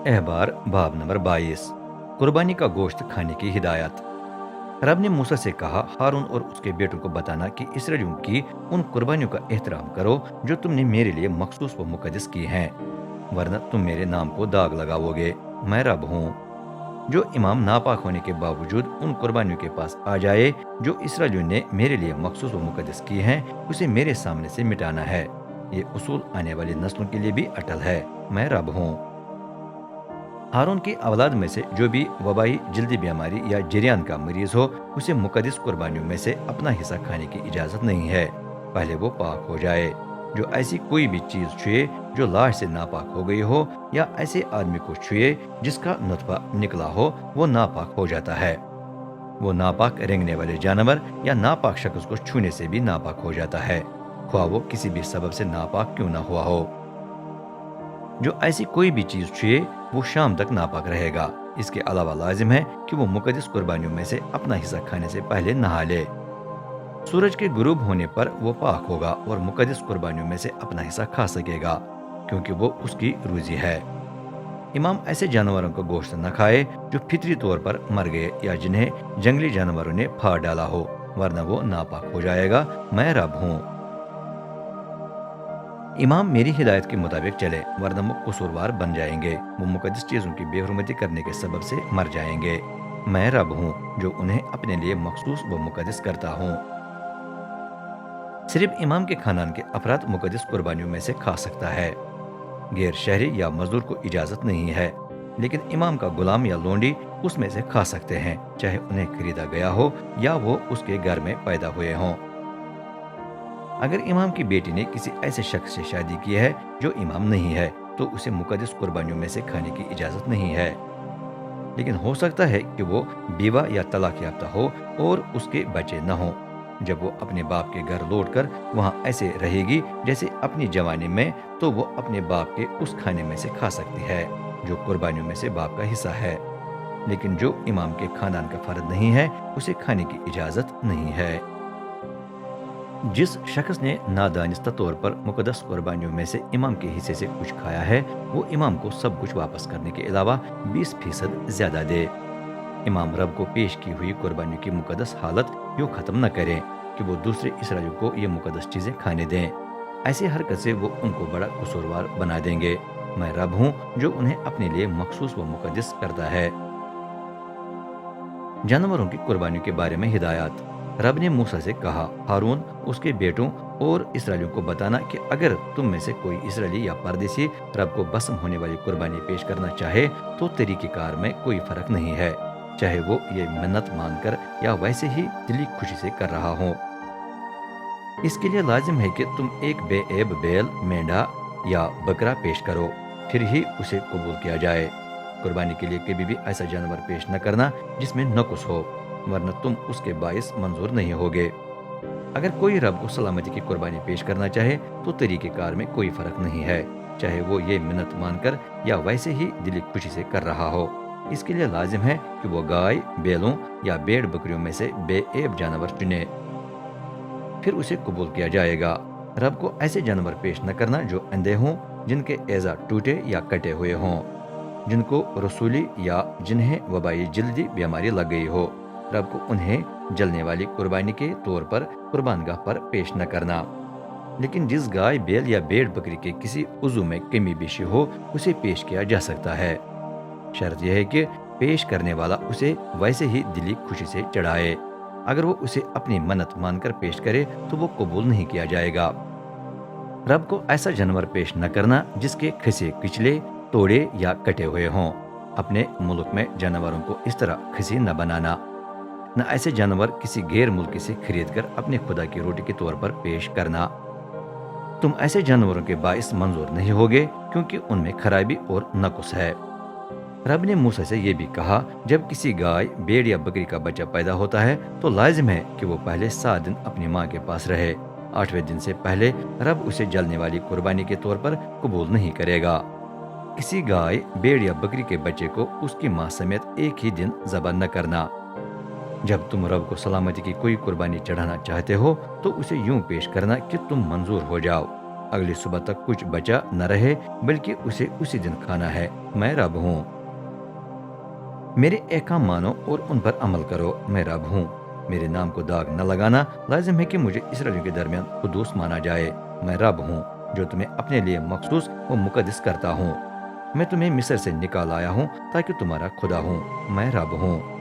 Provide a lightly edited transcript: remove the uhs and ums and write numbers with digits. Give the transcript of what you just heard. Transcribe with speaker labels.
Speaker 1: احبار باب نمبر 22 قربانی کا گوشت کھانے کی ہدایت۔ رب نے موسیٰ سے کہا، ہارون اور اس کے بیٹوں کو بتانا کہ اسرائیلیوں کی ان قربانیوں کا احترام کرو جو تم نے میرے لیے مخصوص و مقدس کی ہیں، ورنہ تم میرے نام کو داغ لگاؤ گے۔ میں رب ہوں۔ جو امام ناپاک ہونے کے باوجود ان قربانیوں کے پاس آ جائے جو اسرائیلیوں نے میرے لیے مخصوص و مقدس کی ہیں، اسے میرے سامنے سے مٹانا ہے۔ یہ اصول آنے والی نسلوں کے لیے بھی اٹل ہے۔ میں رب ہوں۔ ہارون کی اولاد میں سے جو بھی وبائی جلدی بیماری یا جریان کا مریض ہو، اسے مقدس قربانیوں میں سے اپنا حصہ کھانے کی اجازت نہیں ہے۔ پہلے وہ پاک ہو جائے۔ جو ایسی کوئی بھی چیز چھوئے جو لاش سے ناپاک ہو گئی ہو، یا ایسے آدمی کو چھوئے جس کا نطفہ نکلا ہو، وہ ناپاک ہو جاتا ہے۔ وہ ناپاک رینگنے والے جانور یا ناپاک شخص کو چھونے سے بھی ناپاک ہو جاتا ہے، خواہ وہ کسی بھی سبب سے ناپاک کیوں نہ ہوا ہو۔ جو ایسی کوئی بھی چیز چھوئے وہ شام تک ناپاک رہے گا۔ اس کے علاوہ لازم ہے کہ وہ مقدس قربانیوں میں سے اپنا حصہ کھانے سے پہلے نہا لے۔ سورج کے غروب ہونے پر وہ پاک ہوگا اور مقدس قربانیوں میں سے اپنا حصہ کھا سکے گا، کیونکہ وہ اس کی روزی ہے۔ امام ایسے جانوروں کا گوشت نہ کھائے جو فطری طور پر مر گئے یا جنہیں جنگلی جانوروں نے پھاڑ ڈالا ہو، ورنہ وہ ناپاک ہو جائے گا۔ میں رب ہوں۔ امام میری ہدایت کے مطابق چلے، ورنہ وہ قصوروار بن جائیں گے۔ وہ مقدس چیزوں کی بے حرمتی کرنے کے سبب سے مر جائیں گے۔ میں رب ہوں جو انہیں اپنے لیے مخصوص و مقدس کرتا ہوں۔ صرف امام کے خاندان کے افراد مقدس قربانیوں میں سے کھا سکتا ہے۔ غیر شہری یا مزدور کو اجازت نہیں ہے، لیکن امام کا غلام یا لونڈی اس میں سے کھا سکتے ہیں، چاہے انہیں خریدا گیا ہو یا وہ اس کے گھر میں پیدا ہوئے ہوں۔ اگر امام کی بیٹی نے کسی ایسے شخص سے شادی کی ہے جو امام نہیں ہے، تو اسے مقدس قربانیوں میں سے کھانے کی اجازت نہیں ہے، لیکن ہو سکتا ہے کہ وہ بیوہ یا طلاق یافتہ ہو اور اس کے بچے نہ ہوں۔ جب وہ اپنے باپ کے گھر لوٹ کر وہاں ایسے رہے گی جیسے اپنی جوانی میں، تو وہ اپنے باپ کے اس کھانے میں سے کھا سکتی ہے جو قربانیوں میں سے باپ کا حصہ ہے، لیکن جو امام کے خاندان کا فرد نہیں ہے اسے کھانے کی اجازت نہیں ہے۔ جس شخص نے نادانستہ طور پر مقدس قربانیوں میں سے امام کے حصے سے کچھ کھایا ہے، وہ امام کو سب کچھ واپس کرنے کے علاوہ 20% زیادہ دے۔ امام رب کو پیش کی ہوئی قربانیوں کی مقدس حالت یوں ختم نہ کریں کہ وہ دوسرے اسرائیلیوں کو یہ مقدس چیزیں کھانے دیں۔ ایسی حرکت سے وہ ان کو بڑا قصوروار بنا دیں گے۔ میں رب ہوں جو انہیں اپنے لیے مخصوص و مقدس کرتا ہے۔ جانوروں کی قربانیوں کے بارے میں ہدایات۔ رب نے موسیٰ سے کہا، ہارون، اس کے بیٹوں اور اسرائیلیوں کو بتانا کہ اگر تم میں سے کوئی اسرائیلی یا پردیسی رب کو بسم ہونے والی قربانی پیش کرنا چاہے تو طریقہ کار میں کوئی فرق نہیں ہے، چاہے وہ یہ منت مان کر یا ویسے ہی دلی خوشی سے کر رہا ہو۔ اس کے لیے لازم ہے کہ تم ایک بے عیب بیل، مینڈا یا بکرا پیش کرو، پھر ہی اسے قبول کیا جائے۔ قربانی کے لیے کبھی بھی ایسا جانور پیش نہ کرنا جس میں نقص ہو، ورنہ تم اس کے باعث منظور نہیں ہوگے۔ اگر کوئی رب کو سلامتی کی قربانی پیش کرنا چاہے تو طریقہ کار میں کوئی فرق نہیں ہے، چاہے وہ یہ منت مان کر یا ویسے ہی دلی خوشی سے کر رہا ہو۔ اس کے لیے لازم ہے کہ وہ گائے، بیلوں یا بھیڑ بکریوں میں سے بے عیب جانور چنے، پھر اسے قبول کیا جائے گا۔ رب کو ایسے جانور پیش نہ کرنا جو اندھے ہوں، جن کے اعضاء ٹوٹے یا کٹے ہوئے ہوں، جن کو رسولی یا جنہیں وبائی جلدی بیماری لگ گئی ہو۔ رب کو انہیں جلنے والی قربانی کے طور پر قربان گاہ پر پیش نہ کرنا، لیکن جس گائے، بیل یا بھیڑ بکری کے کسی عضو میں کمی بیشی ہو اسے پیش کیا جا سکتا ہے۔ شرط یہ ہے کہ پیش کرنے والا اسے ویسے ہی دلی خوشی سے چڑھائے۔ اگر وہ اسے اپنی منت مان کر پیش کرے تو وہ قبول نہیں کیا جائے گا۔ رب کو ایسا جانور پیش نہ کرنا جس کے کھسے کچلے، توڑے یا کٹے ہوئے ہوں۔ اپنے ملک میں جانوروں کو اس طرح کھسی نہ بنانا، نہ ایسے جانور کسی غیر ملکی سے خرید کر اپنے خدا کی روٹی کے طور پر پیش کرنا۔ تم ایسے جانوروں کے باعث منظور نہیں ہوگے کیونکہ ان میں خرابی اور نقص ہے۔ رب نے موسیٰ سے یہ بھی کہا، جب کسی گائے، بھیڑ یا بکری کا بچہ پیدا ہوتا ہے تو لازم ہے کہ وہ پہلے 7 دن اپنی ماں کے پاس رہے۔ 8ویں دن سے پہلے رب اسے جلنے والی قربانی کے طور پر قبول نہیں کرے گا۔ کسی گائے، بھیڑ یا بکری کے بچے کو اس کی ماں سمیت ایک ہی دن ذبح نہ کرنا۔ جب تم رب کو سلامتی کی کوئی قربانی چڑھانا چاہتے ہو تو اسے یوں پیش کرنا کہ تم منظور ہو جاؤ۔ اگلی صبح تک کچھ بچا نہ رہے بلکہ اسے اسی دن کھانا ہے۔ میں رب ہوں۔ میرے احکام مانو اور ان پر عمل کرو۔ میں رب ہوں۔ میرے نام کو داغ نہ لگانا۔ لازم ہے کہ مجھے اسرائیلیوں کے درمیان قدوس مانا جائے۔ میں رب ہوں جو تمہیں اپنے لیے مخصوص و مقدس کرتا ہوں۔ میں تمہیں مصر سے نکال آیا ہوں تاکہ تمہارا خدا ہوں۔ میں رب ہوں۔